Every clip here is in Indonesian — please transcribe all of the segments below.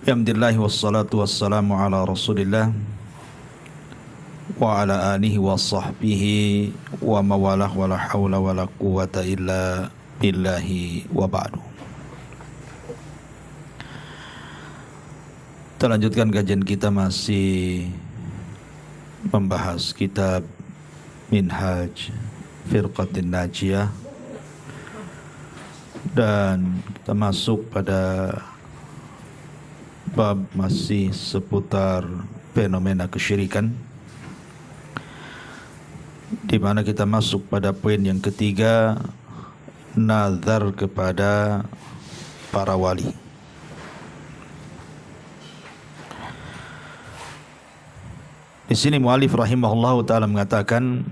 Alhamdulillah wassalatu wassalamu ala Rasulillah wa ala alihi wa sahbihi wa mawalah wa la hawla wa la quwata illa billahi wa ba'du. Kita lanjutkan kajian kita masih membahas kitab Minhaj Firqatin Najiyah, dan kita masuk pada bab masih seputar fenomena kesyirikan, di mana kita masuk pada poin yang ketiga, nazar kepada para wali. Di sini muallif rahimahullahu taala mengatakan,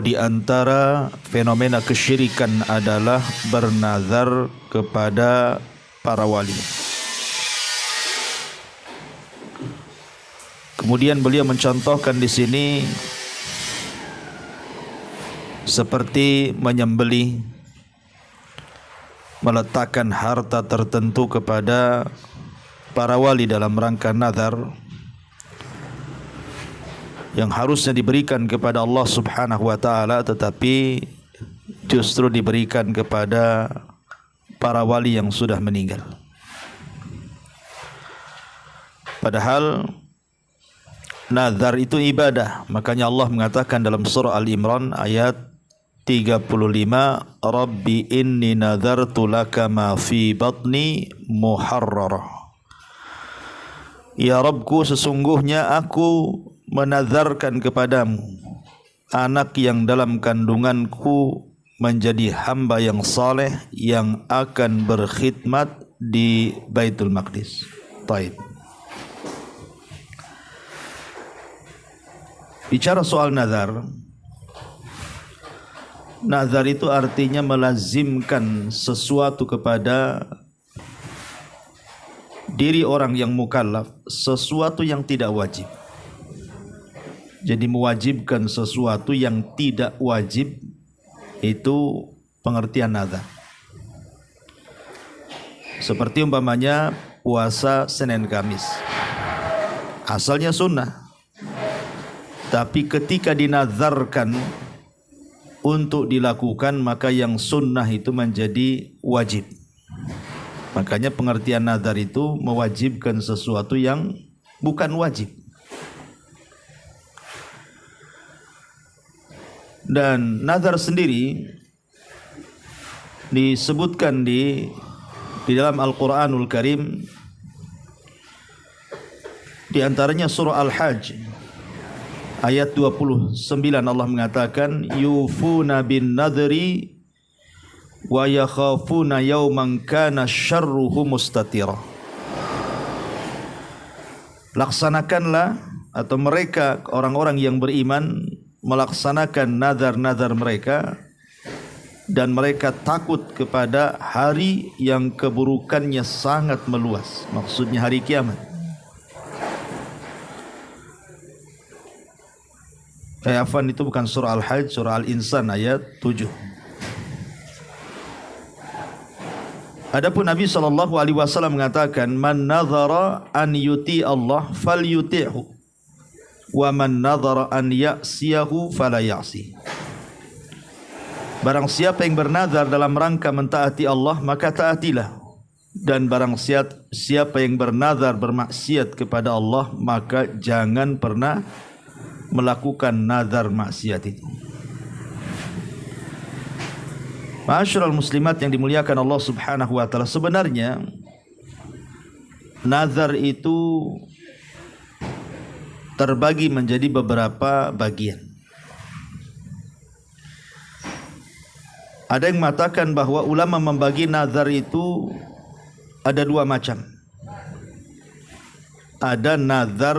di antara fenomena kesyirikan adalah bernazar kepada para wali. Kemudian beliau mencontohkan di sini seperti menyembelih, meletakkan harta tertentu kepada para wali dalam rangka nazar yang harusnya diberikan kepada Allah Subhanahu wa taala, tetapi justru diberikan kepada para wali yang sudah meninggal. Padahal nazar itu ibadah. Makanya Allah mengatakan dalam surah Al-Imran ayat 35, Rabbi inni nazartu laka ma fi batni muharrarah. Ya Rabbku, sesungguhnya aku menazarkan kepadamu anak yang dalam kandunganku menjadi hamba yang saleh yang akan berkhidmat di Baitul Maqdis. Taib. Bicara soal nazar, nazar itu artinya melazimkan sesuatu kepada diri orang yang mukallaf, sesuatu yang tidak wajib. Jadi mewajibkan sesuatu yang tidak wajib, itu pengertian nazar. Seperti umpamanya puasa Senin Kamis, asalnya sunnah, tapi ketika dinazarkan untuk dilakukan, maka yang sunnah itu menjadi wajib. Makanya pengertian nazar itu mewajibkan sesuatu yang bukan wajib. Dan nazar sendiri disebutkan di dalam Al-Quranul Karim, di antaranya surah Al-Hajj ayat 29, Allah mengatakan yufuna bin nadri wa yakhafuna yawman kana syarruhu mustatira. Laksanakanlah, atau mereka orang-orang yang beriman melaksanakan nazar-nazar mereka, dan mereka takut kepada hari yang keburukannya sangat meluas, maksudnya hari kiamat. Afwan, itu bukan surah Al-Hajj, surah Al-Insan ayat 7. Adapun Nabi SAW mengatakan, man nazara an yuti Allah fal yuti'hu wa man nadhara an ya'siyahu fala ya'si. Barang siapa yang bernazar dalam rangka mentaati Allah, maka taatilah, dan barang siapa yang bernazar bermaksiat kepada Allah, maka jangan pernah melakukan nazar maksiat itu. Ma'asyiral muslimat yang dimuliakan Allah Subhanahu wa taala, sebenarnya nazar itu terbagi menjadi beberapa bagian. Ada yang mengatakan bahwa ulama membagi nazar itu ada dua macam. Ada nazar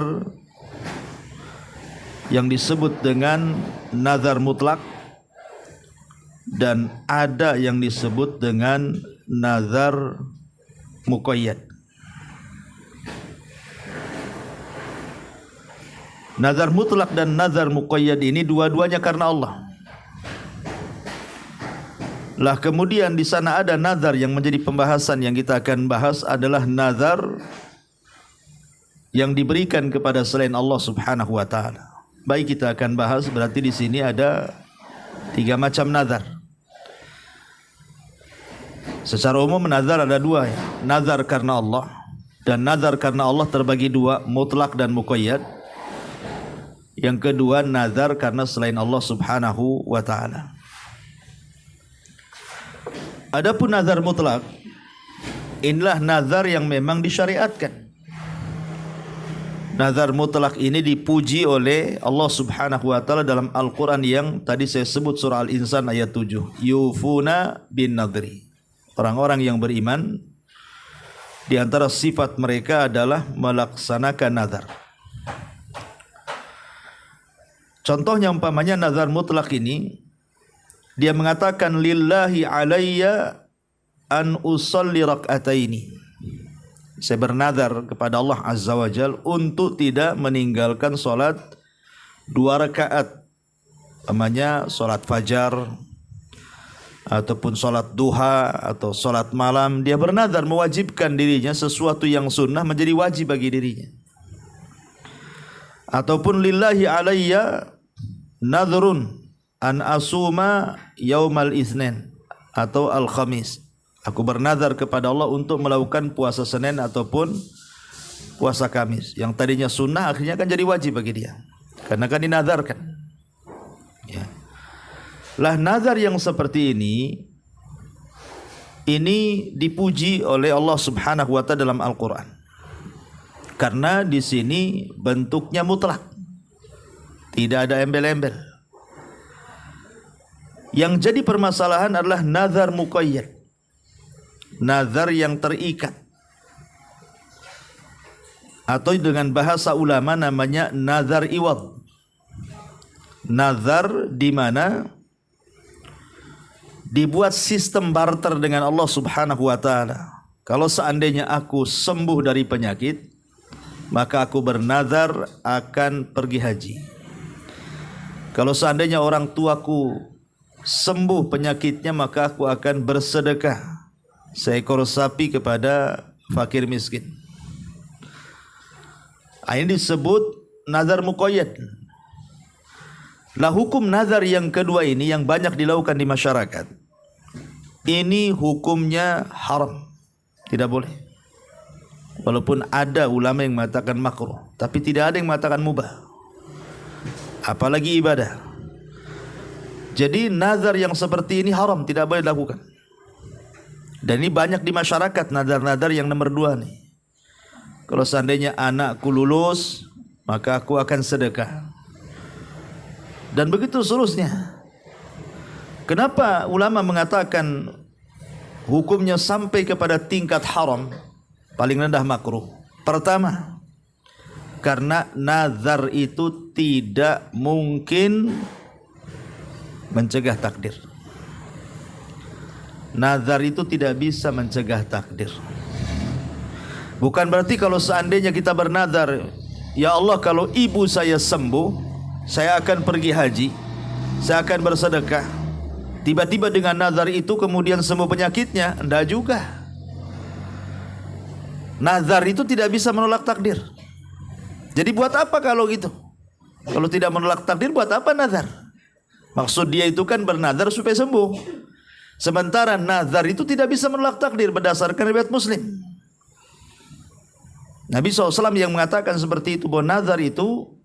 yang disebut dengan nazar mutlak, dan ada yang disebut dengan nazar muqayyad. Nazar mutlak dan nazar muqayyad ini dua-duanya karena Allah. Lah kemudian di sana ada nazar yang menjadi pembahasan yang kita akan bahas adalah nazar yang diberikan kepada selain Allah Subhanahu wa taala. Baik, kita akan bahas berarti di sini ada 3 macam nazar. Secara umum nazar ada 2 ya. Nazar karena Allah, dan nazar karena Allah terbagi 2, mutlak dan muqayyad. Yang kedua nazar karena selain Allah Subhanahu wa taala. Adapun nazar mutlak, inilah nazar yang memang disyariatkan. Nazar mutlak ini dipuji oleh Allah Subhanahu wa taala dalam Al-Qur'an yang tadi saya sebut surah Al-Insan ayat 7. Yufuna bin nadri. Orang-orang yang beriman di antara sifat mereka adalah melaksanakan nazar. Contohnya umpamanya nazar mutlak ini, dia mengatakan lillahi alayya an usalli rak'ataini. Saya bernazar kepada Allah Azza wa Jal untuk tidak meninggalkan salat 2 rakaat. Namanya salat fajar ataupun salat duha atau salat malam. Dia bernazar mewajibkan dirinya sesuatu yang sunnah menjadi wajib bagi dirinya. Ataupun lillahi alayya nadhrun an asuma yaumal itsnin atau al khamis. Aku bernazar kepada Allah untuk melakukan puasa Senin ataupun puasa Kamis. Yang tadinya sunnah akhirnya kan jadi wajib bagi dia, karena kan dinazarkan. Ya. Lah nazar yang seperti ini dipuji oleh Allah Subhanahu wa taala dalam Al-Qur'an. Karena di sini bentuknya mutlak. Tidak ada embel-embel. Yang jadi permasalahan adalah nazar muqayyad. Nazar yang terikat. Atau dengan bahasa ulama namanya nazar iwad. Nazar di mana dibuat sistem barter dengan Allah Subhanahu wa taala. Kalau seandainya aku sembuh dari penyakit, maka aku bernazar akan pergi haji. Kalau seandainya orang tuaku sembuh penyakitnya, maka aku akan bersedekah seekor sapi kepada fakir miskin. Ini disebut nazar muqayyad. Lah hukum nazar yang kedua ini yang banyak dilakukan di masyarakat, ini hukumnya haram, tidak boleh. Walaupun ada ulama yang mengatakan makruh, tapi tidak ada yang mengatakan mubah, apalagi ibadah. Jadi nazar yang seperti ini haram, tidak boleh dilakukan. Dan ini banyak di masyarakat nazar-nazar yang nomor 2 nih. Kalau seandainya anakku lulus, maka aku akan sedekah. Dan begitu seterusnya. Kenapa ulama mengatakan hukumnya sampai kepada tingkat haram, paling rendah makruh? Pertama, karena nazar itu tidak mungkin mencegah takdir. Nazar itu tidak bisa mencegah takdir. Bukan berarti kalau seandainya kita bernazar, ya Allah kalau ibu saya sembuh, saya akan pergi haji, saya akan bersedekah. Tiba-tiba dengan nazar itu kemudian sembuh penyakitnya, enggak juga. Nazar itu tidak bisa menolak takdir. Jadi buat apa kalau gitu? Kalau tidak menolak takdir, buat apa nazar? Maksud dia itu kan bernazar supaya sembuh. Sementara nazar itu tidak bisa menolak takdir berdasarkan riwayat Muslim. Nabi SAW yang mengatakan seperti itu, bahwa nazar itu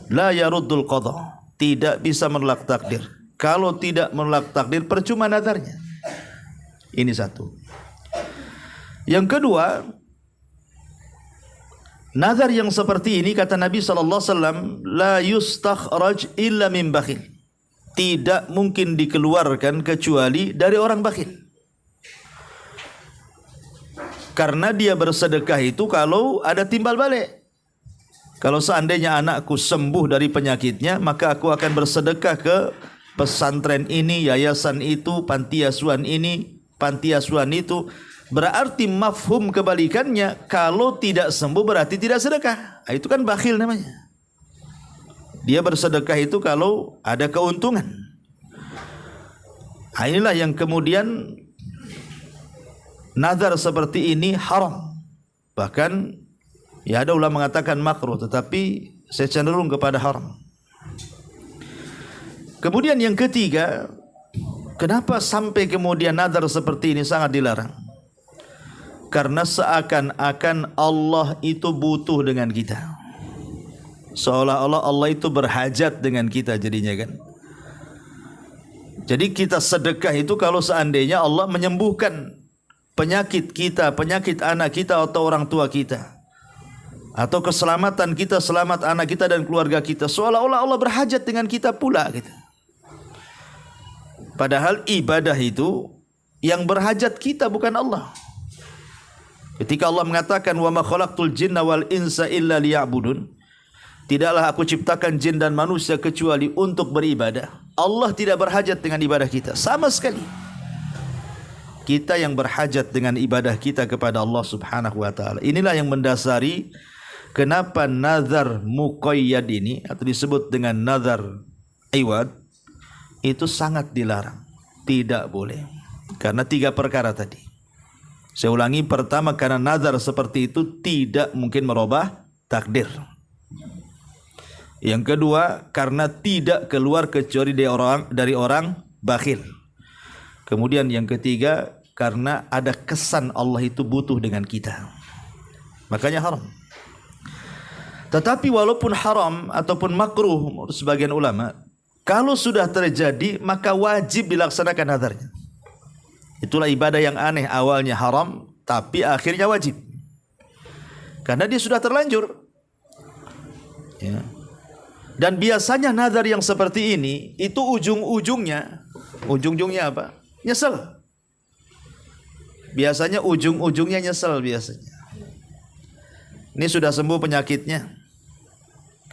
la yaruddul qadha, tidak bisa menolak takdir. Kalau tidak menolak takdir, percuma nazarnya. Ini satu. Yang kedua, nazar yang seperti ini kata Nabi SAW, la yustakhraj illa min bakhil, tidak mungkin dikeluarkan kecuali dari orang bakhil. Karena dia bersedekah itu kalau ada timbal balik. Kalau seandainya anakku sembuh dari penyakitnya, maka aku akan bersedekah ke pesantren ini, yayasan itu, panti asuhan ini, panti asuhan itu. Berarti mafhum kebalikannya, kalau tidak sembuh berarti tidak sedekah. Itu kan bakhil namanya. Dia bersedekah itu kalau ada keuntungan. Inilah yang kemudian nazar seperti ini haram. Bahkan ya ada ulama mengatakan makruh, tetapi saya cenderung kepada haram. Kemudian yang ketiga, kenapa sampai kemudian nazar seperti ini sangat dilarang? Karena seakan-akan Allah itu butuh dengan kita. Seolah-olah Allah itu berhajat dengan kita jadinya kan. Jadi kita sedekah itu kalau seandainya Allah menyembuhkan penyakit kita, penyakit anak kita atau orang tua kita, atau keselamatan kita, selamat anak kita dan keluarga kita, seolah-olah Allah berhajat dengan kita pula gitu. Padahal ibadah itu yang berhajat kita bukan Allah. Ketika Allah mengatakan wa ma khalaqtul jinna wal insa illa liya'budun, tidaklah aku ciptakan jin dan manusia kecuali untuk beribadah. Allah tidak berhajat dengan ibadah kita sama sekali. Kita yang berhajat dengan ibadah kita kepada Allah Subhanahu wa taala. Inilah yang mendasari kenapa nazar muqayyad ini atau disebut dengan nazar iwad itu sangat dilarang. Tidak boleh. Karena 3 perkara tadi. Saya ulangi, pertama karena nazar seperti itu tidak mungkin merubah takdir. Yang kedua karena tidak keluar kecuali dari orang bakhil. Kemudian yang ketiga karena ada kesan Allah itu butuh dengan kita. Makanya haram. Tetapi walaupun haram ataupun makruh menurut sebagian ulama, kalau sudah terjadi maka wajib dilaksanakan nazarnya. Itulah ibadah yang aneh, awalnya haram tapi akhirnya wajib. Karena dia sudah terlanjur. Ya. Dan biasanya nazar yang seperti ini itu ujung-ujungnya apa? Nyesel. Biasanya ujung-ujungnya nyesel biasanya. Ini sudah sembuh penyakitnya.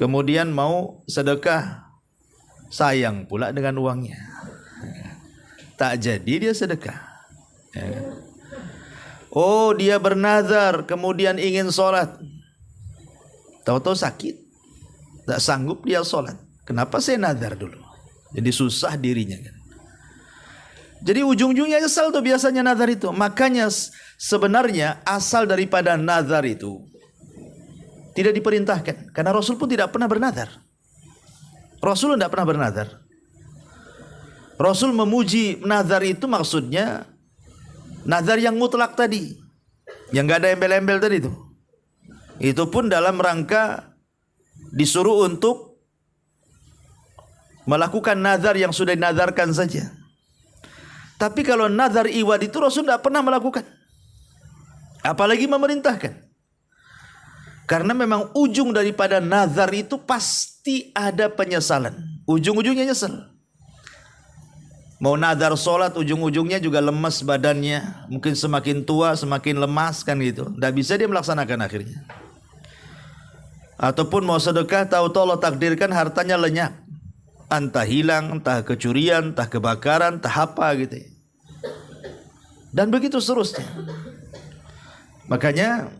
Kemudian mau sedekah, sayang pula dengan uangnya. Tak jadi dia sedekah. Oh, dia bernazar kemudian ingin sholat, tahu-tahu sakit, tak sanggup dia sholat. Kenapa saya nazar dulu? Jadi susah dirinya kan. Jadi ujung-ujungnya nyesal tuh biasanya nazar itu. Makanya sebenarnya asal daripada nazar itu tidak diperintahkan. Karena Rasul pun tidak pernah bernazar. Rasul tidak pernah bernazar. Rasul memuji nazar itu maksudnya nazar yang mutlak tadi, yang gak ada embel-embel tadi itu. Itu pun dalam rangka disuruh untuk melakukan nazar yang sudah dinazarkan saja. Tapi kalau nazar iwad itu Rasul tidak pernah melakukan, apalagi memerintahkan. Karena memang ujung daripada nazar itu pasti ada penyesalan. Ujung-ujungnya nyesel. Mau nazar sholat ujung-ujungnya juga lemas badannya. Mungkin semakin tua semakin lemas kan gitu. Tidak bisa dia melaksanakan akhirnya. Ataupun mau sedekah tahu-tahu Allah takdirkan hartanya lenyap. Entah hilang, entah kecurian, entah kebakaran, entah apa gitu. Dan begitu seterusnya. Makanya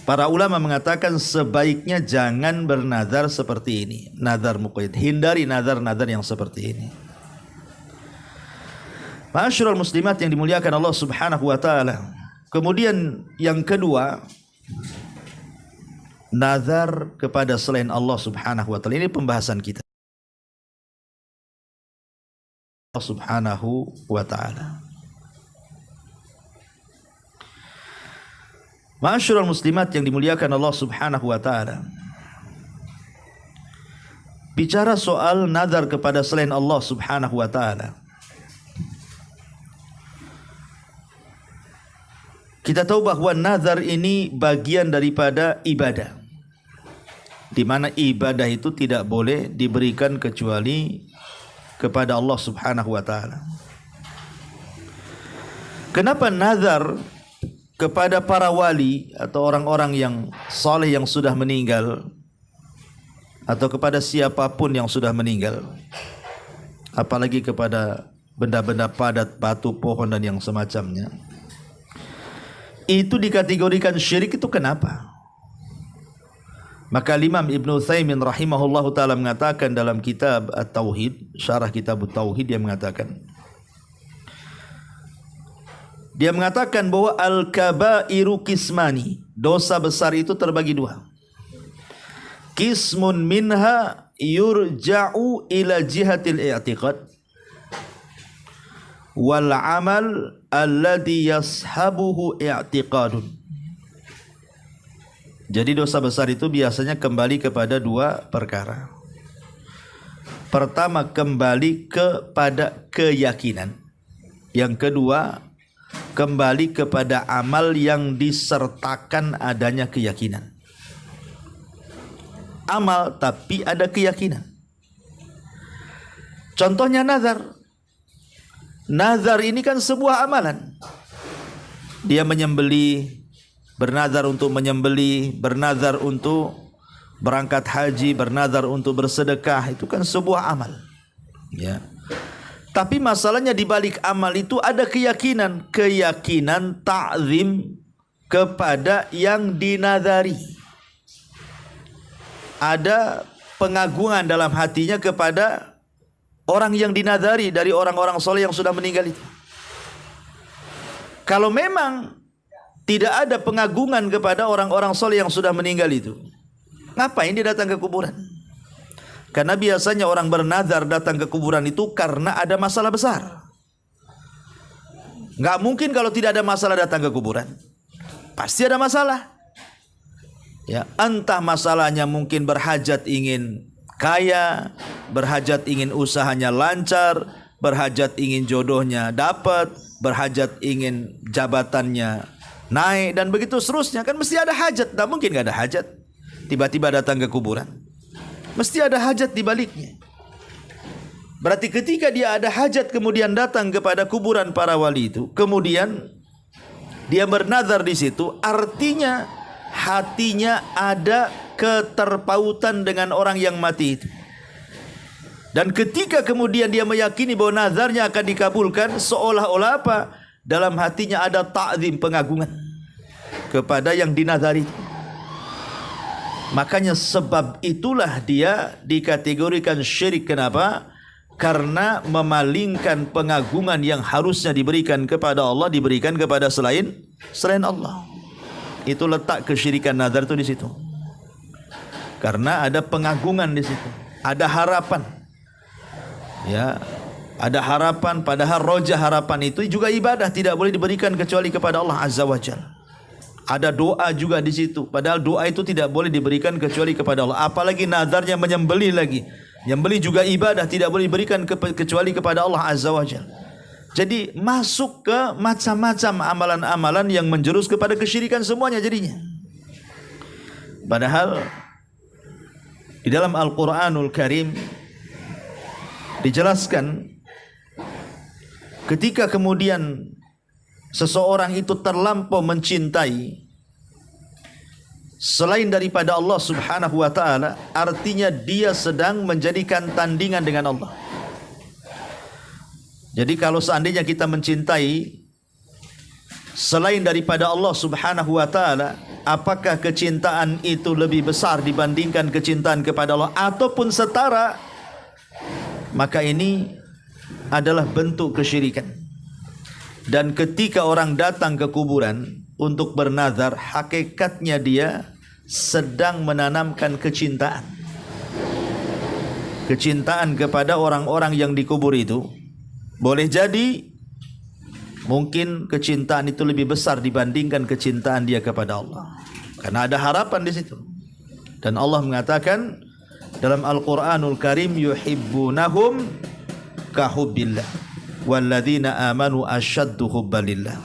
para ulama mengatakan sebaiknya jangan bernazar seperti ini. Nazar muqayyad. Hindari nazar-nazar yang seperti ini. Ma'asyiral muslimat yang dimuliakan Allah Subhanahu wa taala. Kemudian yang kedua, nazar kepada selain Allah Subhanahu wa taala. Ini pembahasan kita. Allah Subhanahu wa taala. Ma'asyiral muslimat yang dimuliakan Allah Subhanahu wa taala. Bicara soal nazar kepada selain Allah Subhanahu wa taala. Kita tahu bahwa nazar ini bagian daripada ibadah. Di mana ibadah itu tidak boleh diberikan kecuali kepada Allah Subhanahu wa taala. Kenapa nazar kepada para wali atau orang-orang yang saleh yang sudah meninggal atau kepada siapapun yang sudah meninggal, apalagi kepada benda-benda padat, batu, pohon dan yang semacamnya, itu dikategorikan syirik? Itu kenapa? Maka Imam Ibn Utsaimin rahimahullahu taala mengatakan dalam kitab At-Tauhid, syarah kitab At-Tauhid, dia mengatakan bahwa al-kabairu kismani, dosa besar itu terbagi dua. Kismun minha yurja'u ila jihatil i'tiqad wal amal alladhi yashabuhu i'tiqadun. Jadi dosa besar itu biasanya kembali kepada dua perkara. Pertama, kembali kepada keyakinan. Yang kedua, kembali kepada amal yang disertakan adanya keyakinan. Amal tapi ada keyakinan. Contohnya nazar. Nazar ini kan sebuah amalan. Dia menyembelih, bernazar untuk menyembelih, bernazar untuk berangkat haji, bernazar untuk bersedekah, itu kan sebuah amal. Ya. Tapi masalahnya di balik amal itu ada keyakinan, keyakinan ta'zim kepada yang dinazari. Ada pengagungan dalam hatinya kepada orang yang dinazari dari orang-orang soleh yang sudah meninggal itu. Kalau memang tidak ada pengagungan kepada orang-orang soleh yang sudah meninggal itu, ngapain dia datang ke kuburan? Karena biasanya orang bernazar datang ke kuburan itu karena ada masalah besar. Nggak mungkin kalau tidak ada masalah datang ke kuburan. Pasti ada masalah. Ya, entah masalahnya mungkin berhajat ingin kaya, berhajat ingin usahanya lancar, berhajat ingin jodohnya dapat, berhajat ingin jabatannya naik, dan begitu seterusnya. Kan mesti ada hajat. Tak mungkin gak ada hajat tiba-tiba datang ke kuburan. Mesti ada hajat di baliknya. Berarti ketika dia ada hajat kemudian datang kepada kuburan para wali itu, kemudian dia bernazar di situ, artinya hatinya ada keterpautan dengan orang yang mati itu. Dan ketika kemudian dia meyakini bahwa nazarnya akan dikabulkan, seolah-olah apa? Dalam hatinya ada ta'zim, pengagungan kepada yang dinazari. Makanya sebab itulah dia dikategorikan syirik. Kenapa? Karena memalingkan pengagungan yang harusnya diberikan kepada Allah, diberikan kepada selain Allah. Itu letak kesyirikan nazar itu di situ. Karena ada pengagungan di situ, ada harapan. Ya, ada harapan, padahal roja harapan itu juga ibadah, tidak boleh diberikan kecuali kepada Allah Azza wa Jalla. Ada doa juga di situ, padahal doa itu tidak boleh diberikan kecuali kepada Allah. Apalagi nazarnya menyembelih lagi. Menyembelih juga ibadah, tidak boleh diberikan kecuali kepada Allah Azza wa Jalla. Jadi masuk ke macam-macam amalan-amalan yang menjurus kepada kesyirikan semuanya jadinya. Padahal di dalam Al-Quranul Karim dijelaskan, ketika kemudian seseorang itu terlampau mencintai selain daripada Allah Subhanahu wa taala, artinya dia sedang menjadikan tandingan dengan Allah. Jadi kalau seandainya kita mencintai selain daripada Allah Subhanahu wa taala, apakah kecintaan itu lebih besar dibandingkan kecintaan kepada Allah ataupun setara? Maka ini adalah bentuk kesyirikan. Dan ketika orang datang ke kuburan untuk bernazar, hakikatnya dia sedang menanamkan kecintaan. Kecintaan kepada orang-orang yang dikubur itu. Boleh jadi mungkin kecintaan itu lebih besar dibandingkan kecintaan dia kepada Allah. Karena ada harapan di situ. Dan Allah mengatakan dalam Al-Quranul Karim, yuhibbunahum kahubbillah walladzina amanu asyaddu hubbalillah.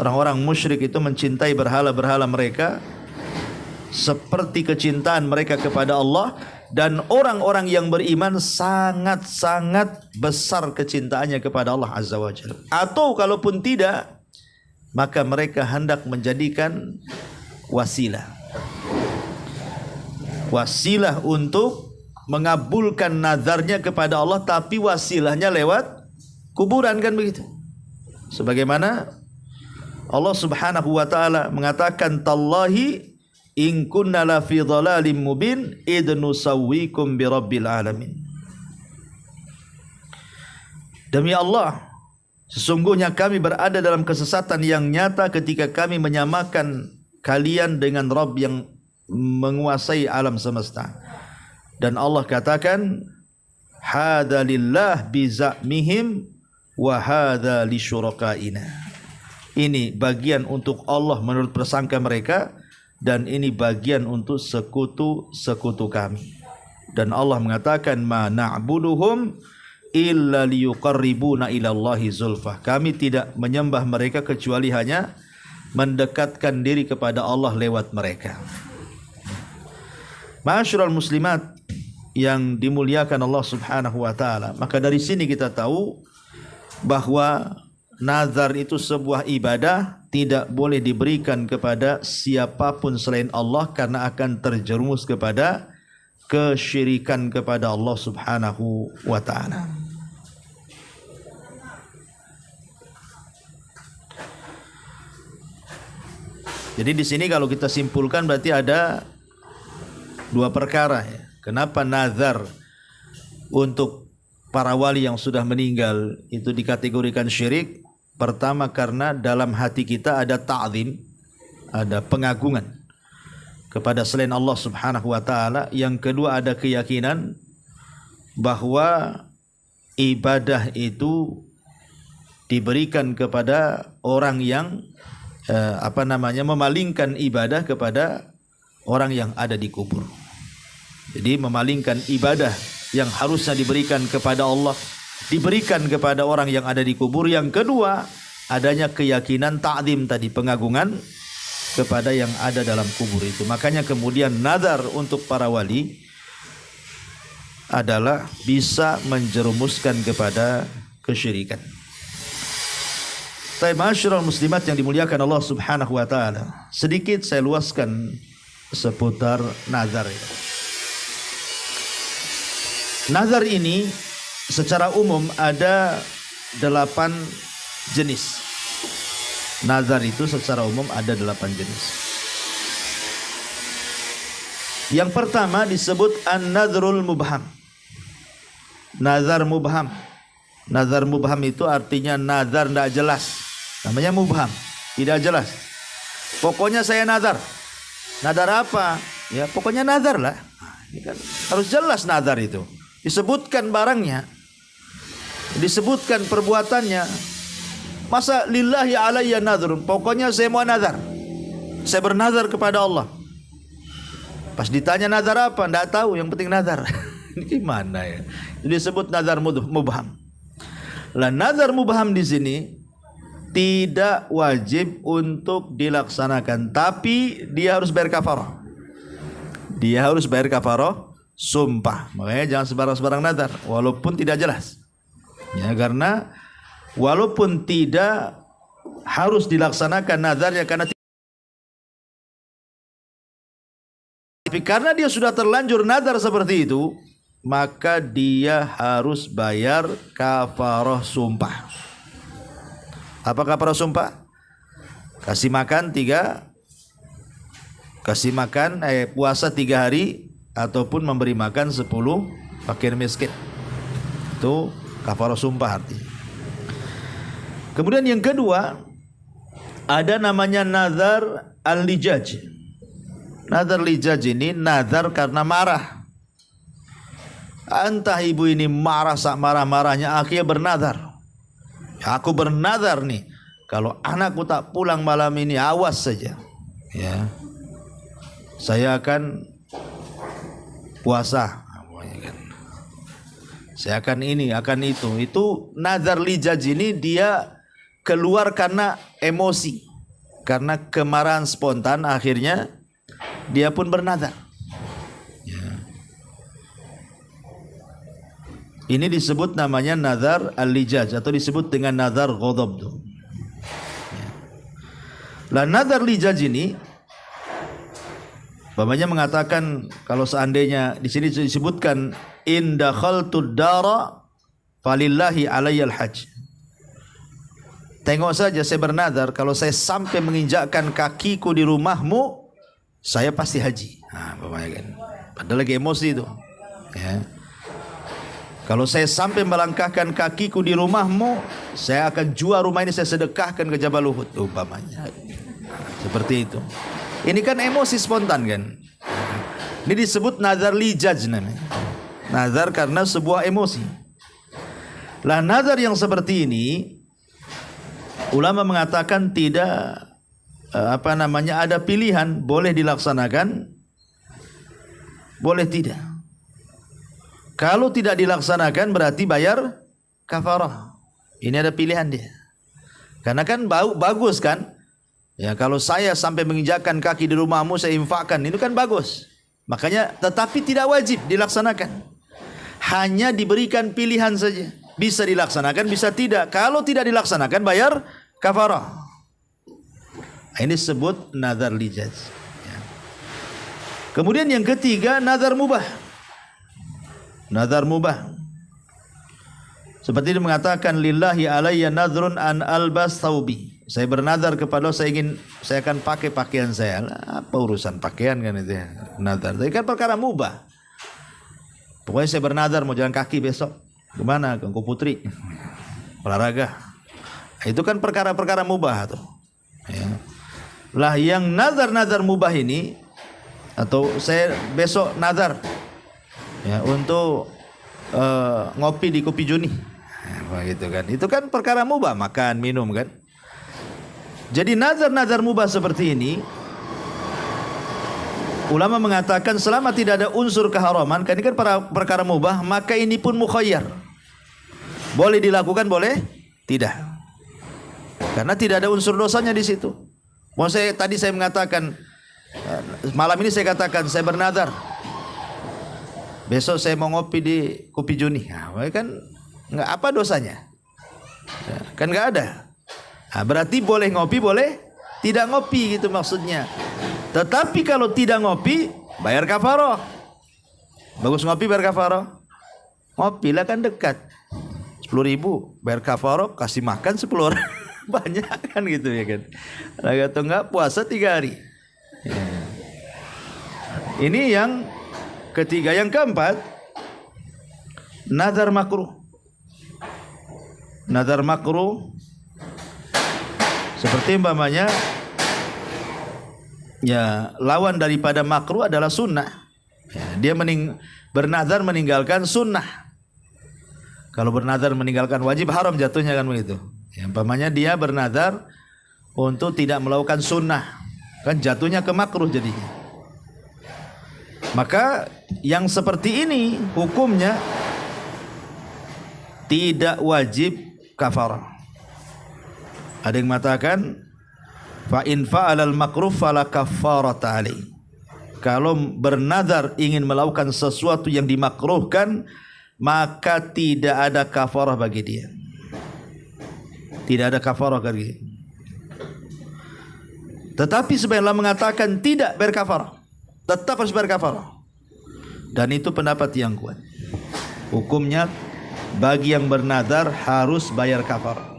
Orang-orang musyrik itu mencintai berhala-berhala mereka seperti kecintaan mereka kepada Allah, dan orang-orang yang beriman sangat-sangat besar kecintaannya kepada Allah Azza wa Jalla. Atau kalaupun tidak, maka mereka hendak menjadikan wasilah untuk mengabulkan nazarnya kepada Allah, tapi wasilahnya lewat kuburan, kan begitu. Sebagaimana Allah Subhanahu wa taala mengatakan, tallahi in kunna la fi dhalalim mubin id nusawwikum bi rabbil alamin. Demi Allah, sesungguhnya kami berada dalam kesesatan yang nyata ketika kami menyamakan kalian dengan Rabb yang menguasai alam semesta. Dan Allah katakan, hadza lillah bi za'mihim wa hadza li syurakaina. Ini bagian untuk Allah menurut prasangka mereka, dan ini bagian untuk sekutu-sekutu kami. Dan Allah mengatakan, ma na'buduhum illa liyuqarribuna ilallahi zulfah. Kami tidak menyembah mereka kecuali hanya mendekatkan diri kepada Allah lewat mereka. Ma'asyiral muslimat yang dimuliakan Allah Subhanahu wa taala, maka dari sini kita tahu bahwa nazar itu sebuah ibadah, tidak boleh diberikan kepada siapapun selain Allah karena akan terjerumus kepada kesyirikan kepada Allah Subhanahu wa taala. Jadi di sini kalau kita simpulkan berarti ada dua perkara ya. Kenapa nazar untuk para wali yang sudah meninggal itu dikategorikan syirik? Pertama, karena dalam hati kita ada ta'zim, ada pengagungan kepada selain Allah Subhanahu wa taala. Yang kedua, ada keyakinan bahwa ibadah itu diberikan kepada orang yang memalingkan ibadah kepada orang yang ada di kubur. Jadi memalingkan ibadah yang harusnya diberikan kepada Allah diberikan kepada orang yang ada di kubur. Yang kedua, adanya keyakinan ta'zim tadi, pengagungan kepada yang ada dalam kubur itu. Makanya kemudian nazar untuk para wali adalah bisa menjerumuskan kepada kesyirikan. Ma'asyiral muslimat yang dimuliakan Allah Subhanahu wa taala, sedikit saya luaskan seputar nazar. Nazar ini secara umum ada 8 jenis. Nazar itu secara umum ada 8 jenis. Yang pertama disebut an-nadhrul mubham. Nazar mubham. Nazar mubham itu artinya nazar tidak jelas. Namanya mubham, tidak jelas. Pokoknya saya nazar. Nazar apa? Ya pokoknya nazar lah. Ini kan harus jelas nazar itu. Disebutkan barangnya, disebutkan perbuatannya. Masa lillahi alayya nadhrun, pokoknya saya mau nazar, saya bernazar kepada Allah. Pas ditanya nazar apa, tidak tahu, yang penting nazar. Ini gimana ya? Itu disebut nazar mubham. Lah nazar mubham di sini tidak wajib untuk dilaksanakan, tapi dia harus bayar kafarah. Dia harus bayar kafarah sumpah. Makanya jangan sembarang-sembarang nazar walaupun tidak jelas. Ya, karena walaupun tidak harus dilaksanakan nazarnya, tapi karena dia sudah terlanjur nazar seperti itu, maka dia harus bayar kafarah sumpah. Apa kafarah sumpah? Kasih makan puasa 3 hari ataupun memberi makan 10 fakir miskin. Itu kafarah sumpah artinya. Kemudian yang kedua, ada namanya nazar al-lijaj. Nazar lijaj ini nazar karena marah. Entah ibu ini marah sak marah-marahnya, akhirnya bernazar. Ya, aku bernazar nih, kalau anakku tak pulang malam ini, awas saja. Ya, saya akan puasa. Saya akan ini, akan itu. Itu nazar lijaj ini dia keluar karena emosi, karena kemarahan spontan, akhirnya dia pun bernazar. Ya. Ini disebut namanya nazar al-lijaj atau disebut dengan nazar ghadab. Ya. Lah nazar lijaj ini Bapaknya mengatakan kalau seandainya di sini disebutkan in dakhaltud dara falillahi alayyal hajj. Tengok saja saya bernazar kalau saya sampai menginjakkan kakiku di rumahmu, saya pasti haji. Kan. Padahal lagi emosi itu. Ya. Kalau saya sampai melangkahkan kakiku di rumahmu, saya akan jual rumah ini, saya sedekahkan ke Jabal Uhud, umpamanya. Seperti itu. Ini kan emosi spontan kan. Ini disebut nazar lijaj namanya. Nazar karena sebuah emosi. Lah nazar yang seperti ini, ulama mengatakan tidak ada pilihan, boleh dilaksanakan, boleh tidak. Kalau tidak dilaksanakan berarti bayar kafarah. Ini ada pilihan dia. Karena kan bagus kan? Ya, kalau saya sampai menginjakkan kaki di rumahmu saya infakkan, itu kan bagus. Makanya tetapi tidak wajib dilaksanakan. Hanya diberikan pilihan saja. Bisa dilaksanakan, bisa tidak. Kalau tidak dilaksanakan bayar kafarah. Ini disebut nazar lijaj. Ya. Kemudian yang ketiga nazar mubah. Nazar mubah. Seperti dia mengatakan lillahi alayya nadhrun an albas thawbi. Saya bernazar kepada Allah, saya akan pakai pakaian saya. Apa urusan pakaian kan itu ya? Nazar. Tapi kan perkara mubah. Pokoknya saya bernazar mau jalan kaki besok. Kemana? Ke Putri. Olahraga. Itu kan perkara-perkara mubah tuh. Ya. Lah yang nazar-nazar mubah ini, atau saya besok nazar ya untuk ngopi di Kopi Juni, gitu kan. Itu kan perkara mubah, makan, minum kan. Jadi nazar-nazar mubah seperti ini, ulama mengatakan selama tidak ada unsur keharaman, kan ini kan perkara mubah, maka ini pun mukhayyar. Boleh dilakukan, boleh tidak. Karena tidak ada unsur dosanya di situ. Tadi saya mengatakan, malam ini saya katakan saya bernazar, besok saya mau ngopi di Kopi Juni. Kan nggak apa dosanya? Kan nggak ada. Berarti boleh ngopi, boleh tidak ngopi gitu maksudnya. Tetapi kalau tidak ngopi, bayar kafarah. Bagus ngopi bayar kafarah. Ngopi lah kan dekat. 10.000 bayar kafarah, kasih makan 10 orang. Banyak kan gitu ya kan. Atau enggak puasa 3 hari. Ya. Ini yang ketiga. Yang keempat, nazar makruh. Nazar makruh seperti umpamanya ya lawan daripada makruh adalah sunnah. Ya, dia bernazar meninggalkan sunnah. Kalau bernazar meninggalkan wajib, haram jatuhnya kan begitu. Ya, umpamanya dia bernazar untuk tidak melakukan sunnah, kan jatuhnya ke makruh jadinya. Maka yang seperti ini hukumnya tidak wajib kafarah. Ada yang mengatakan fa in fa'alal makruh fala kafarata alaihi. Kalau bernazar ingin melakukan sesuatu yang dimakruhkan, maka tidak ada kafarah bagi dia. Tidak ada kafarah bagi dia. Tetapi sebagian ulama mengatakan tidak berkafarah, tetap harus berkafarah. Dan itu pendapat yang kuat. Hukumnya bagi yang bernazar harus bayar kafarah.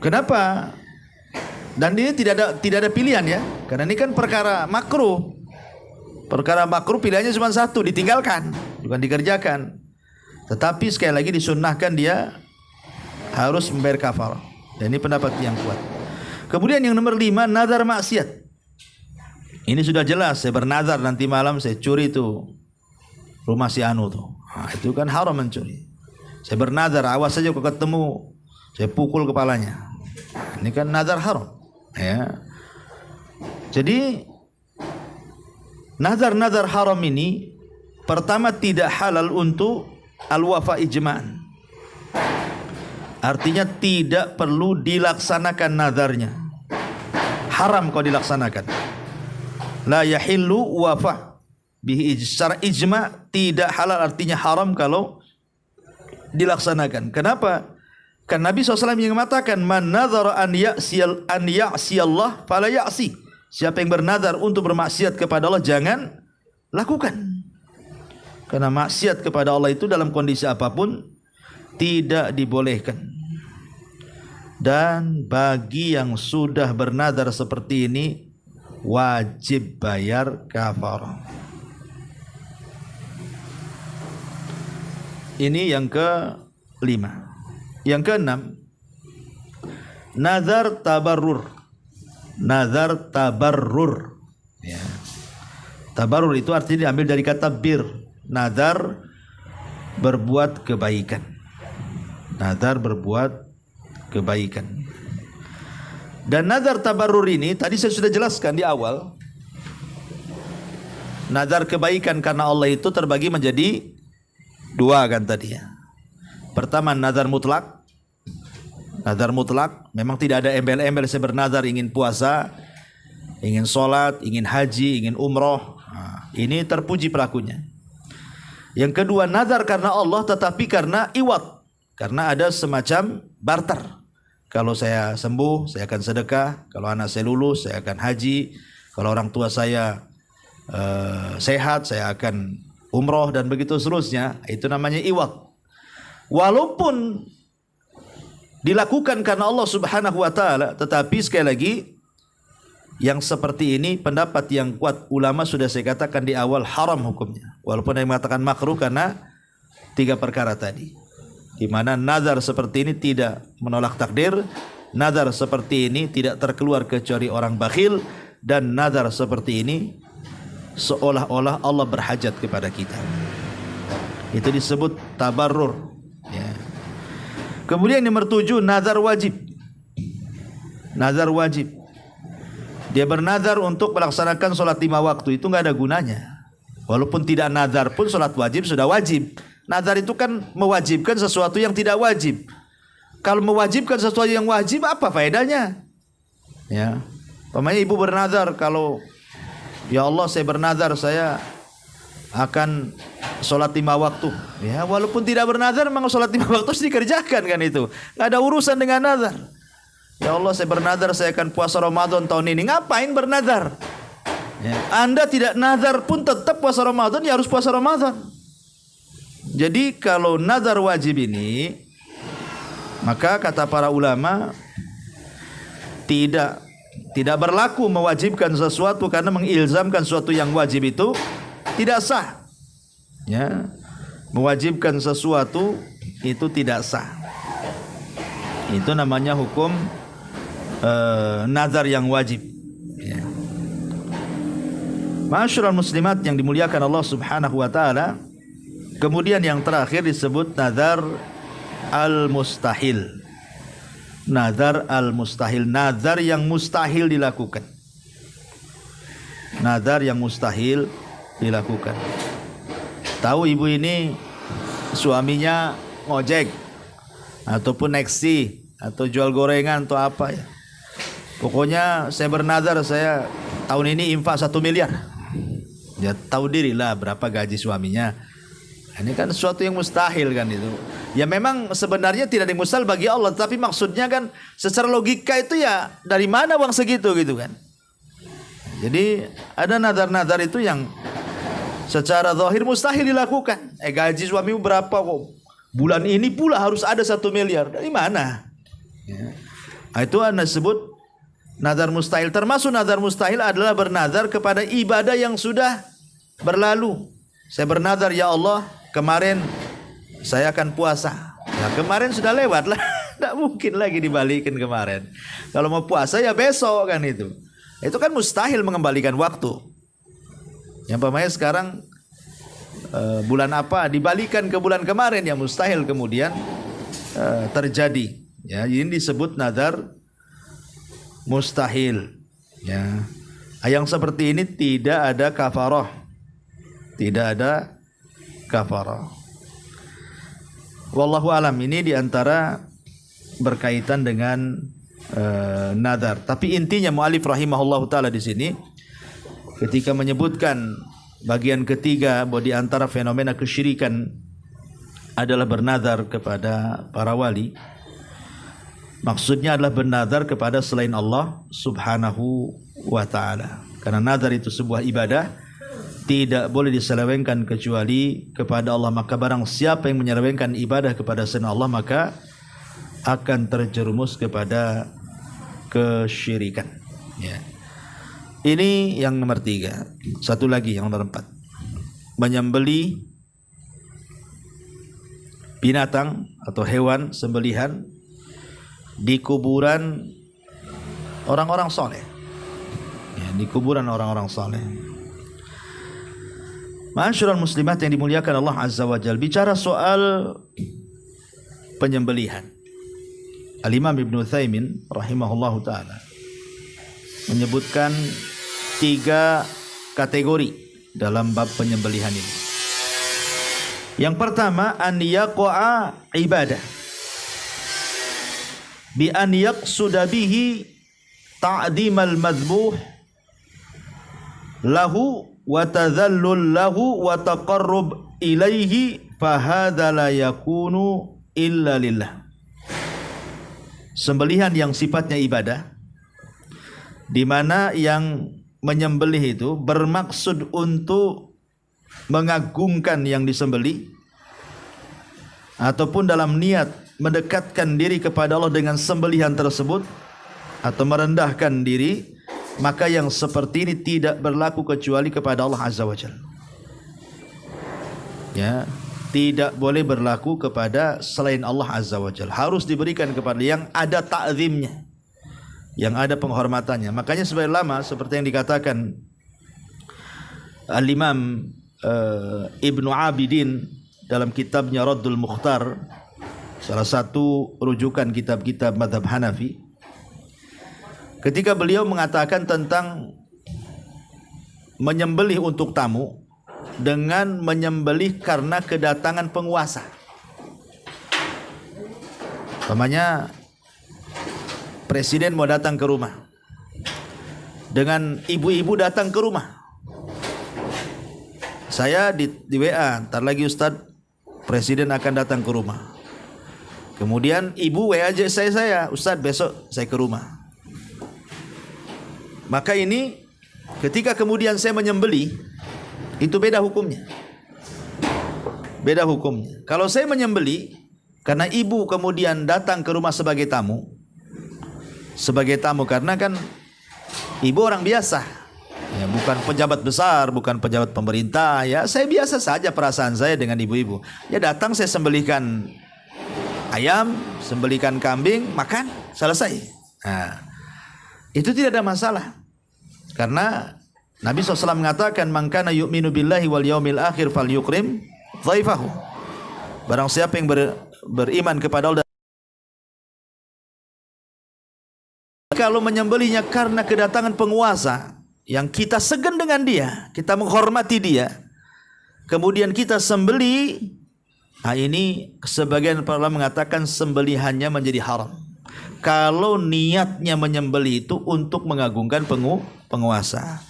Kenapa? Dan ini tidak ada pilihan ya, karena ini kan perkara makruh. Perkara makruh pilihannya cuma satu, ditinggalkan, bukan dikerjakan. Tetapi sekali lagi disunnahkan dia harus membayar kafarah. Dan ini pendapat yang kuat. Kemudian yang nomor 5, nazar maksiat. Ini sudah jelas, saya bernazar nanti malam saya curi tuh rumah si Anu tuh. Nah, itu kan haram mencuri. Saya bernazar, awas saja kalau ketemu saya pukul kepalanya. Ini kan nazar haram. Ya. Jadi nazar-nazar haram ini pertama tidak halal untuk al-wafa ijma'an. Artinya tidak perlu dilaksanakan nazarnya. Haram kalau dilaksanakan. La yahillu wafa bihi secara ijma' tidak halal, artinya haram kalau dilaksanakan. Kenapa? Kan Nabi SAW yang mengatakan man nazara an ya'siyallah fala ya'si. Siapa yang bernazar untuk bermaksiat kepada Allah, jangan lakukan. Karena maksiat kepada Allah itu dalam kondisi apapun tidak dibolehkan. Dan bagi yang sudah bernadar seperti ini wajib bayar kafarah. Ini yang ke-5. Yang ke-6, nazar tabarrur. Nazar tabarrur. Ya. Tabarrur itu artinya diambil dari kata bir. Nazar berbuat kebaikan. Nazar berbuat kebaikan. Dan nazar tabarrur ini tadi saya sudah jelaskan di awal. Nazar kebaikan karena Allah itu terbagi menjadi 2 kan tadi ya. Pertama nazar mutlak. Nazar mutlak memang tidak ada embel-embel, saya bernazar ingin puasa, ingin sholat, ingin haji, ingin umroh. Nah, ini terpuji pelakunya. Yang kedua nazar karena Allah tetapi karena iwat, karena ada semacam barter. Kalau saya sembuh saya akan sedekah, kalau anak saya lulus saya akan haji, kalau orang tua saya sehat saya akan umroh dan begitu seterusnya. Itu namanya iwat. Walaupun dilakukan karena Allah Subhanahu wa taala, tetapi sekali lagi yang seperti ini pendapat yang kuat ulama sudah saya katakan di awal haram hukumnya. Walaupun yang mengatakan makruh karena 3 perkara tadi. Di mana nazar seperti ini tidak menolak takdir, nazar seperti ini tidak terkeluar kecuali orang bakhil, dan nazar seperti ini seolah-olah Allah berhajat kepada kita. Itu disebut tabarrur ya. Kemudian nomor 7, nazar wajib. Nazar wajib, dia bernazar untuk melaksanakan sholat 5 waktu. Itu nggak ada gunanya. Walaupun tidak nazar pun sholat wajib sudah wajib. Nazar itu kan mewajibkan sesuatu yang tidak wajib. Kalau mewajibkan sesuatu yang wajib, apa faedahnya? Ya, umpamanya ibu bernazar, kalau ya Allah saya bernazar saya akan sholat 5 waktu. Ya, walaupun tidak bernazar memang sholat 5 waktu harus dikerjakan kan itu. Nggak ada urusan dengan nazar. Ya Allah saya bernazar saya akan puasa Ramadan tahun ini. Ngapain bernazar? Ya, Anda tidak nazar pun tetap puasa Ramadan, ya harus puasa Ramadan. Jadi kalau nazar wajib ini, maka kata para ulama tidak berlaku mewajibkan sesuatu karena mengilzamkan sesuatu yang wajib itu tidak sah. Ya, mewajibkan sesuatu itu tidak sah. Itu namanya hukum nazar yang wajib. Ya. Ma'asyiral muslimat yang dimuliakan Allah Subhanahu wa taala. Kemudian yang terakhir disebut nazar al-mustahil. Nazar al-mustahil, nazar yang mustahil dilakukan. Nazar yang mustahil dilakukan. Tahu ibu ini suaminya ngojek ataupun neksi atau jual gorengan atau apa ya. Pokoknya saya bernazar saya tahun ini infak 1 miliar. Ya tahu dirilah berapa gaji suaminya. Ini kan sesuatu yang mustahil kan itu. Ya memang sebenarnya tidak ada yang mustahil bagi Allah, tapi maksudnya kan secara logika itu ya dari mana uang segitu gitu kan. Jadi ada nazar-nazar itu yang secara zahir mustahil dilakukan. Gaji suamimu berapa kok? Bulan ini pula harus ada 1 miliar. Dari mana? Ya. Itu anda sebut nazar mustahil. Termasuk nazar mustahil adalah bernazar kepada ibadah yang sudah berlalu. Saya bernazar, ya Allah kemarin saya akan puasa. Nah, kemarin sudah lewat lah. Tidak mungkin lagi dibalikin kemarin. Kalau mau puasa ya besok kan itu. Itu kan mustahil mengembalikan waktu. Yang umpamanya sekarang bulan apa dibalikan ke bulan kemarin, yang mustahil kemudian terjadi. Ya, ini disebut nazar mustahil. Ya, yang seperti ini tidak ada kafarah, tidak ada kafarah. Wallahu alam, ini diantara berkaitan dengan nazar. Tapi intinya mu'alif rahimahullahu taala di sini ketika menyebutkan bagian ketiga bahwa di antara fenomena kesyirikan adalah bernazar kepada para wali, maksudnya adalah bernazar kepada selain Allah Subhanahu wa taala. Karena nazar itu sebuah ibadah, tidak boleh diselewengkan kecuali kepada Allah. Maka barang siapa yang menyelewengkan ibadah kepada selain Allah, maka akan terjerumus kepada kesyirikan. Ya. Ini yang nomor 3. Satu lagi yang nomor 4. Menyembelih binatang atau hewan sembelihan di kuburan orang-orang soleh. Ya, di kuburan orang-orang soleh. Ma'asyiral muslimat yang dimuliakan Allah Azza wa Jalla, bicara soal penyembelihan. Al-Imam Ibnu Utsaimin rahimahullahu taala menyebutkan 3 kategori dalam bab penyembelihan ini. Yang pertama, an yaqa'a ibadah bi an yaqsuda bihi ta'dimal madhbuh lahu wa tadhallul lahu wa taqarrub ilaihi fa hadza la yakunu illa lillah. Sembelihan yang sifatnya ibadah, di mana yang menyembelih itu bermaksud untuk mengagungkan yang disembelih ataupun dalam niat mendekatkan diri kepada Allah dengan sembelihan tersebut atau merendahkan diri, maka yang seperti ini tidak berlaku kecuali kepada Allah Azza wa Jalla. Ya, tidak boleh berlaku kepada selain Allah Azza wa Jalla. Harus diberikan kepada yang ada ta'zimnya, yang ada penghormatannya. Makanya sebagai ulama seperti yang dikatakan Al-Imam Ibnu Abidin dalam kitabnya Raddul Mukhtar, salah satu rujukan kitab-kitab mazhab Hanafi, ketika beliau mengatakan tentang menyembelih untuk tamu dengan menyembelih karena kedatangan penguasa. Umpamanya presiden mau datang ke rumah, dengan ibu-ibu datang ke rumah. Saya di WA, ntar lagi Ustadz presiden akan datang ke rumah. Kemudian ibu WA aja saya, Ustadz besok saya ke rumah. Maka ini ketika kemudian saya menyembelih, itu beda hukumnya. Beda hukumnya. Kalau saya menyembelih karena ibu kemudian datang ke rumah sebagai tamu. Sebagai tamu karena kan ibu orang biasa. Ya, bukan pejabat besar, bukan pejabat pemerintah. Ya, saya biasa saja perasaan saya dengan ibu-ibu. Ya datang saya sembelihkan ayam, sembelihkan kambing, makan, selesai. Nah, itu tidak ada masalah. Karena Nabi SAW mengatakan, man kana yu'minu billahi wal yaumil akhir falyukrim dhaifahu. Barang siapa yang beriman kepada Allah, kalau menyembelihnya karena kedatangan penguasa yang kita segan dengan dia, kita menghormati dia, kemudian kita sembelih, nah ini sebagian para ulama mengatakan sembelihannya menjadi haram. Kalau niatnya menyembelih itu untuk mengagungkan penguasa.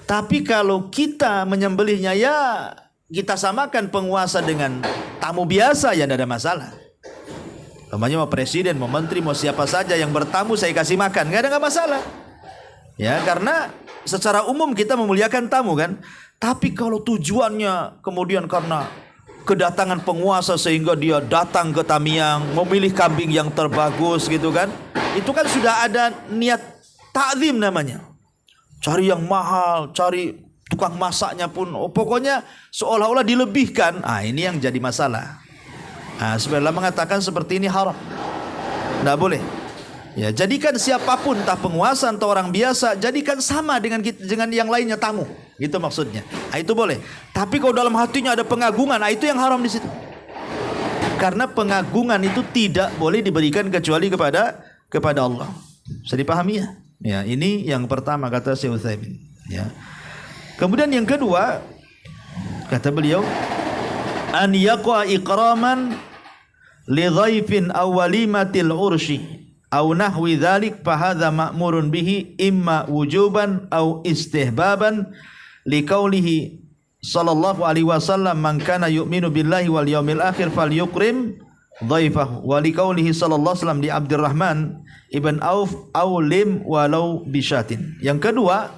Tapi kalau kita menyembelihnya, ya kita samakan penguasa dengan tamu biasa, ya tidak ada masalah. Namanya mau presiden, mau menteri, mau siapa saja yang bertamu saya kasih makan, nggak masalah. Ya, karena secara umum kita memuliakan tamu kan. Tapi kalau tujuannya kemudian karena kedatangan penguasa sehingga dia datang ke Tamiang, memilih kambing yang terbagus gitu kan, itu kan sudah ada niat ta'zim namanya. Cari yang mahal, cari tukang masaknya pun, pokoknya seolah-olah dilebihkan. Ah, ini yang jadi masalah. Nah, sebenarnya mengatakan seperti ini haram, tidak boleh. Ya, jadikan siapapun, entah penguasa atau orang biasa, jadikan sama dengan yang lainnya tamu, gitu maksudnya. Nah, itu boleh. Tapi kalau dalam hatinya ada pengagungan, nah itu yang haram di situ. Karena pengagungan itu tidak boleh diberikan kecuali kepada Allah. Bisa dipahami ya? Ya, ini yang pertama kata Syekh Utsaimin. Ya. Kemudian yang kedua kata beliau, an yaqa ikraman li dhaifin aw walimatil urshi aw nahwi dzalik fa hadza ma'murun bihi imma wujuban aw istihbaban li qaulihi sallallahu alaihi wasallam man kana yu'minu billahi wal yaumil akhir falyukrim dhaifahu wa li qaulihi sallallahu alaihi wasallam li Abdurrahman Ibn Auf aulim walau bisyatin. Yang kedua,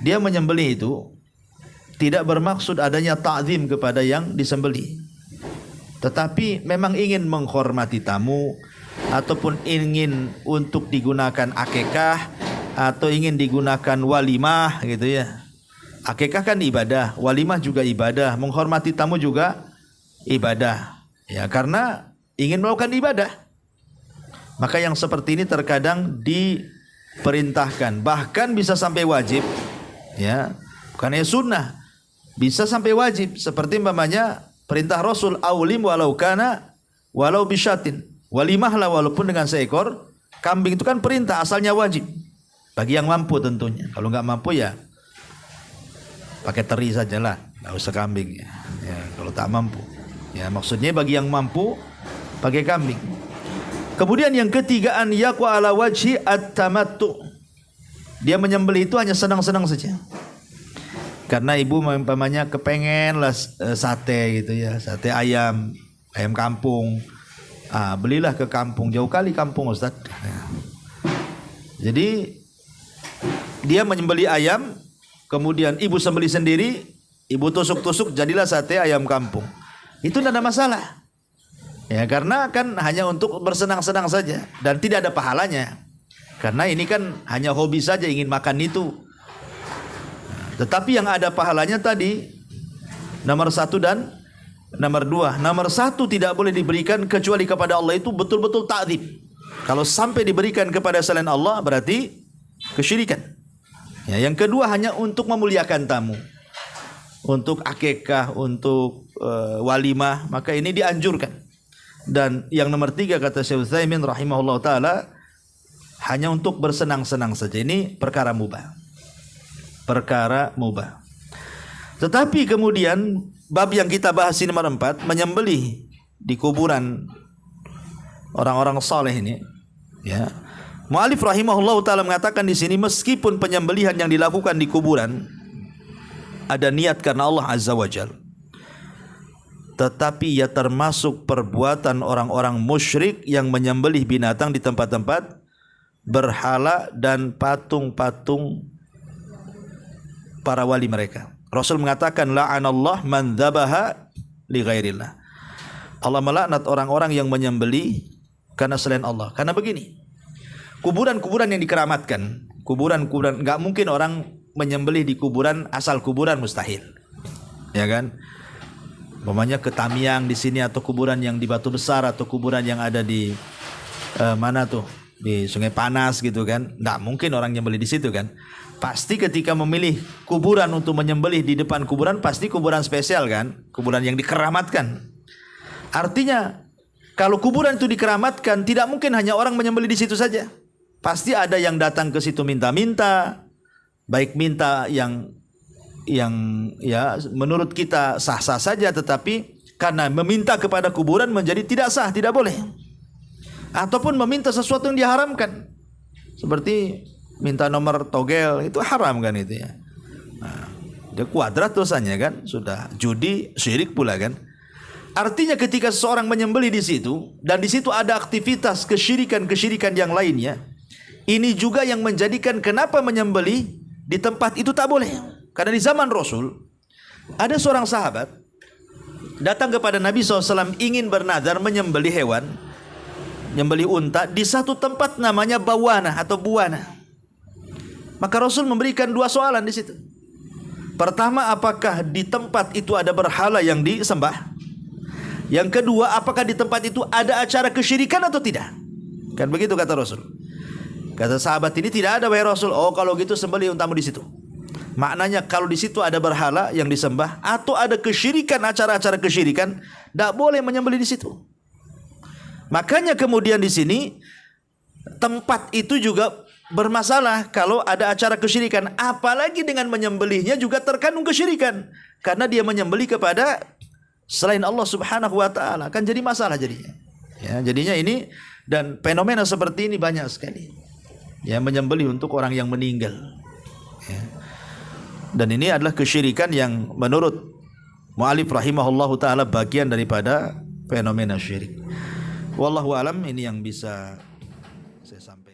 dia menyembelih itu tidak bermaksud adanya ta'zim kepada yang disembelih, tetapi memang ingin menghormati tamu ataupun ingin untuk digunakan akikah atau ingin digunakan walimah gitu ya. Akikah kan ibadah, walimah juga ibadah, menghormati tamu juga ibadah. Ya, karena ingin melakukan ibadah. Maka yang seperti ini terkadang diperintahkan, bahkan bisa sampai wajib. Ya, bukannya sunnah, bisa sampai wajib. Seperti umpamanya perintah Rasul, aulim walau kana walau bisyatin. Walimahlah walaupun dengan seekor kambing, itu kan perintah, asalnya wajib. Bagi yang mampu tentunya. Kalau nggak mampu ya pakai teri sajalah, nggak usah kambing ya. Ya, kalau tak mampu. Ya, maksudnya bagi yang mampu pakai kambing. Kemudian yang ketiga, an yaqwa ala wajhi at-tamattu. Dia menyembelih itu hanya senang-senang saja. Karena ibu umpamanya kepengen lah sate gitu ya, sate ayam, ayam kampung. Belilah ke kampung, jauh kali kampung Ustaz. Jadi dia menyembelih ayam, kemudian ibu sembelih sendiri, ibu tusuk-tusuk, jadilah sate ayam kampung. Itu tidak ada masalah. Ya, karena kan hanya untuk bersenang-senang saja dan tidak ada pahalanya. Karena ini kan hanya hobi saja, ingin makan itu. Tetapi yang ada pahalanya tadi nomor 1 dan nomor 2. Nomor 1 tidak boleh diberikan kecuali kepada Allah, itu betul-betul ta'dzim. Kalau sampai diberikan kepada selain Allah berarti kesyirikan. Ya, yang kedua hanya untuk memuliakan tamu, untuk akikah, untuk walimah, maka ini dianjurkan. Dan yang nomor 3 kata Syekh Utsaimin rahimahullah taala, hanya untuk bersenang-senang saja. Ini perkara mubah. Perkara mubah. Tetapi kemudian bab yang kita bahas ini nomor 4, menyembelih di kuburan orang-orang saleh ini, ya. Mu'alif rahimahullah ta'ala mengatakan di sini, meskipun penyembelihan yang dilakukan di kuburan ada niat karena Allah Azza wa Jalla, tetapi ia termasuk perbuatan orang-orang musyrik yang menyembelih binatang di tempat-tempat berhala dan patung-patung para wali mereka. Rasul mengatakan, la'anallah man dzabaha li ghairillah. Allah melaknat orang-orang yang menyembelih karena selain Allah. Karena begini, kuburan-kuburan yang dikeramatkan, kuburan-kuburan, nggak mungkin orang menyembelih di kuburan, asal kuburan mustahil, ya kan? Umpamanya ke Tamiang di sini, atau kuburan yang di Batu Besar, atau kuburan yang ada di mana tuh, di Sungai Panas gitu kan? Nggak mungkin orang nyembelih di situ kan? Pasti ketika memilih kuburan untuk menyembelih di depan kuburan, pasti kuburan spesial kan? Kuburan yang dikeramatkan. Artinya kalau kuburan itu dikeramatkan, tidak mungkin hanya orang menyembelih di situ saja. Pasti ada yang datang ke situ minta-minta, baik minta yang ya menurut kita sah-sah saja, tetapi karena meminta kepada kuburan menjadi tidak sah, tidak boleh. Ataupun meminta sesuatu yang diharamkan, seperti minta nomor togel, itu haram kan itu ya. Nah, dia kuadrat dosanya kan, sudah judi, syirik pula kan. Artinya ketika seseorang menyembelih di situ dan di situ ada aktivitas kesyirikan-kesyirikan yang lainnya, ini juga yang menjadikan kenapa menyembelih di tempat itu tak boleh. Karena di zaman Rasul ada seorang sahabat datang kepada Nabi SAW ingin bernazar menyembelih hewan, menyembelih unta di satu tempat namanya Bawana atau Buwana. Maka Rasul memberikan 2 soalan di situ. Pertama, apakah di tempat itu ada berhala yang disembah? Yang kedua, apakah di tempat itu ada acara kesyirikan atau tidak? Kan begitu kata Rasul. Kata sahabat ini, tidak ada wahai Rasul. Oh, kalau gitu sembelih untamu di situ. Maknanya kalau di situ ada berhala yang disembah atau ada kesyirikan, acara-acara kesyirikan, tidak boleh menyembelih di situ. Makanya kemudian di sini tempat itu juga bermasalah kalau ada acara kesyirikan, apalagi dengan menyembelihnya juga terkandung kesyirikan karena dia menyembelih kepada selain Allah Subhanahu wa taala, kan jadi masalah jadinya. Ya, jadinya ini dan fenomena seperti ini banyak sekali. Ya, menyembelih untuk orang yang meninggal. Ya. Dan ini adalah kesyirikan yang menurut mu'alif rahimahullahu taala bagian daripada fenomena syirik. Wallahu alam, ini yang bisa saya sampaikan.